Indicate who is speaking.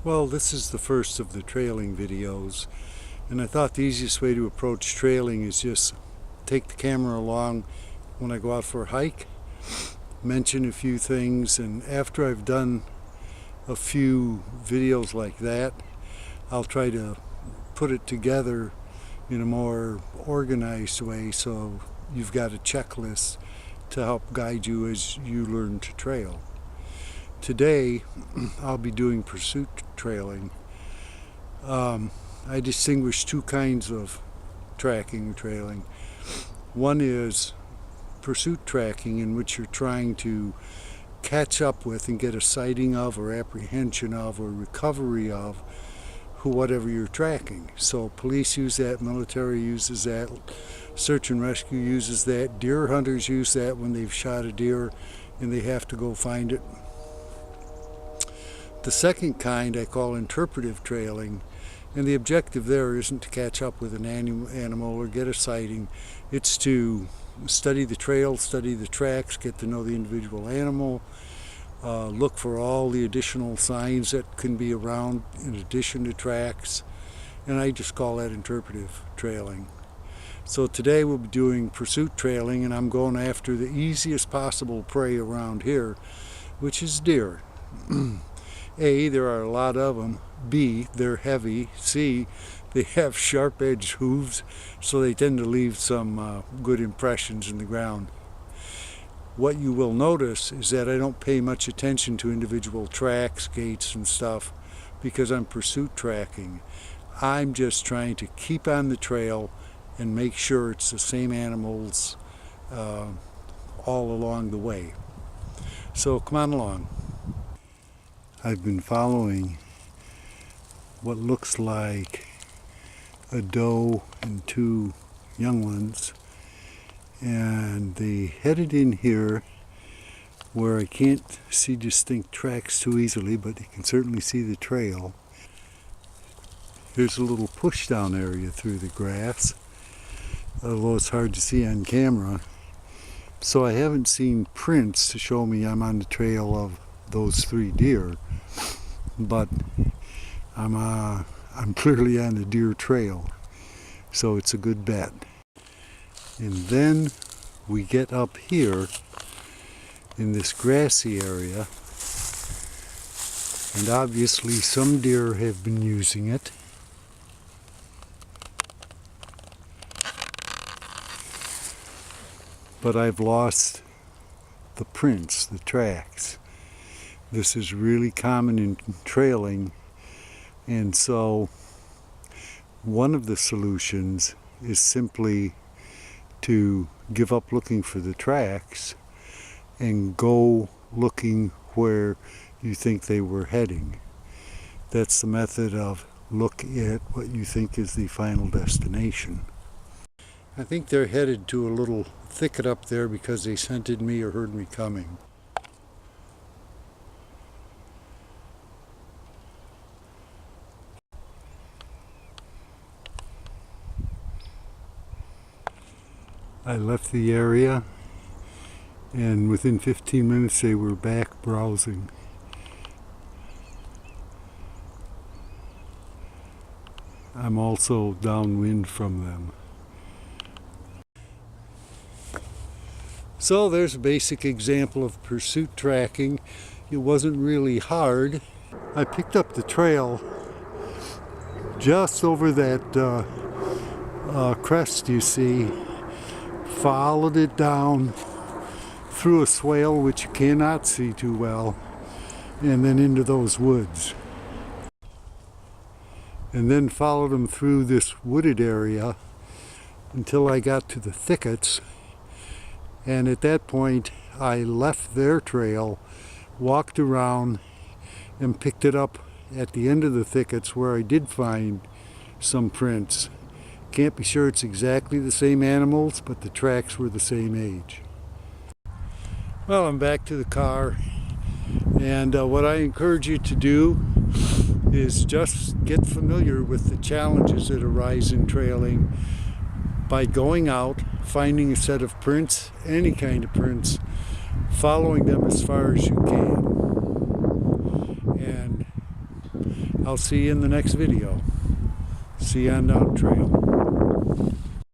Speaker 1: Well, this is the first of the trailing videos, and I thought the easiest way to approach trailing is just take the camera along when I go out for a hike, mention a few things, and after I've done a few videos like that, I'll try to put it together in a more organized way so you've got a checklist to help guide you as you learn to trail. Today I'll be doing pursuit trailing. I distinguish two kinds of tracking or trailing. One is pursuit tracking, in which you're trying to catch up with and get a sighting of or apprehension of or recovery of whatever you're tracking. So police use that, military uses that, search and rescue uses that, deer hunters use that when they've shot a deer and they have to go find it. The second kind I call interpretive trailing, and the objective there isn't to catch up with an animal or get a sighting. It's to study the trail, study the tracks, get to know the individual animal, look for all the additional signs that can be around in addition to tracks, and I just call that interpretive trailing. So today we'll be doing pursuit trailing, and I'm going after the easiest possible prey around here, which is deer. A, there are a lot of them. B, they're heavy. C, they have sharp-edged hooves, so they tend to leave some good impressions in the ground. What you will notice is that I don't pay much attention to individual tracks, gaits, and stuff because I'm pursuit tracking. I'm just trying to keep on the trail and make sure it's the same animals all along the way. So come on along. I've been following what looks like a doe and two young ones, and they headed in here where I can't see distinct tracks too easily, but you can certainly see the trail. Here's a little push down area through the grass, although it's hard to see on camera. So I haven't seen prints to show me I'm on the trail of those three deer, but I'm clearly on the deer trail, so it's a good bet. And then we get up here in this grassy area, and obviously some deer have been using it. But I've lost the prints, the tracks. This is really common in trailing, and so one of the solutions is simply to give up looking for the tracks and go looking where you think they were heading. That's the method of look at what you think is the final destination. I think they're headed to a little thicket up there because they scented me or heard me coming. I left the area, and within 15 minutes they were back browsing. I'm also downwind from them. So there's a basic example of pursuit tracking. It wasn't really hard. I picked up the trail just over that crest you see, followed it down through a swale which you cannot see too well, and then into those woods. And then followed them through this wooded area until I got to the thickets, and at that point I left their trail, walked around, and picked it up at the end of the thickets where I did find some prints. Can't be sure it's exactly the same animals, but the tracks were the same age. Well, I'm back to the car, and what I encourage you to do is just get familiar with the challenges that arise in trailing by going out, finding a set of prints, any kind of prints, following them as far as you can, and I'll see you in the next video. See you on down trail.